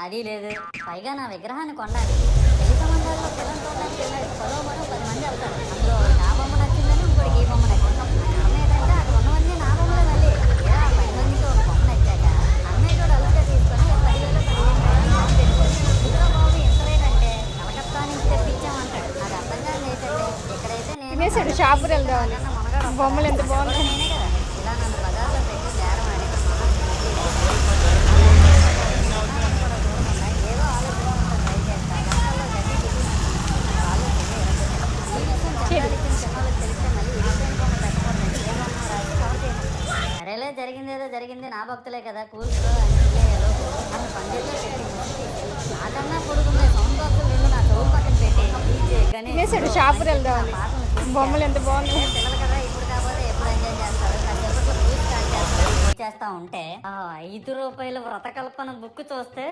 అది లేదు. పైగా నా విగ్రహాన్ని కొనడానికి పెళ్లి సంబంధాల్లో పిల్లలు చూడడానికి వెళ్ళాడు. మరో 10 మంది వెళ్తారు. అందులో ఒకడికి ఆ బొమ్మ నచ్చిందని ఇంకోటికి ఈ బొమ్మ నచ్చింది. కారణం ఏంటంటే అక్కడ ఉన్నవన్నీ నా బొమ్మలే మళ్ళీ. ఇలా 10 మందికి ఒక బొమ్మ నచ్చాక అన్నయ్య కూడా అలుసుగా తీసుకొని 10,000 15,000 బాబు తెచ్చుకోవచ్చు. ఇందులో బాబు ఎంత రేట్ అంటే కలకత్తా నుంచి తెప్పించామంటాడు. నాకు అర్థం కాదు ఏంటంటే ఇక్కడైతే నేను తినేసాడు షాపుకి వెళ్దామని. మునగాడు బొమ్మలు ఎంత బాగున్నాయి. నేనే కదా ఇలా నన్ను బజార్లో పెట్టి బేరం ఆడి ఏదో ఆలోచించుకుంటూ ట్రై చేస్తా. గంటల్లో గడ్డి తిరిగి వాళ్ళు ఈ విషయం చెందాలిచ్చిన చిన్నోళ్ళకి తెలిస్తే మళ్ళీ ఇరిగిపోయిన బొమ్మ పెట్టకూడదని ఏ బొమ్మ రాసి కవర్ చేసేస్తాను. సరేలే జరిగిందేదో జరిగింది. నా భక్తులే కదా కూల్స్లో అని లోపు నన్ను పందిట్లో పెట్టి నాకన్నా పొడుగుండే సౌండ్ బాక్సులు రెండు నా చౌన్ పక్కన పెట్టి తినేసాడు షాపుకి వెళ్దామని. బొమ్మలు ఎంత బాగున్నాయి. పిల్లలు కదా ఇప్పుడు కాకపోతే ఎప్పుడు ఎంజాయ్ చేస్తారు. కాసేపట్లో పూజ స్టార్ట్ చేస్తారు. చేస్తా ఉంటే ఆ 5 రూపాయల వ్రతకల్పన బుక్ చూస్తే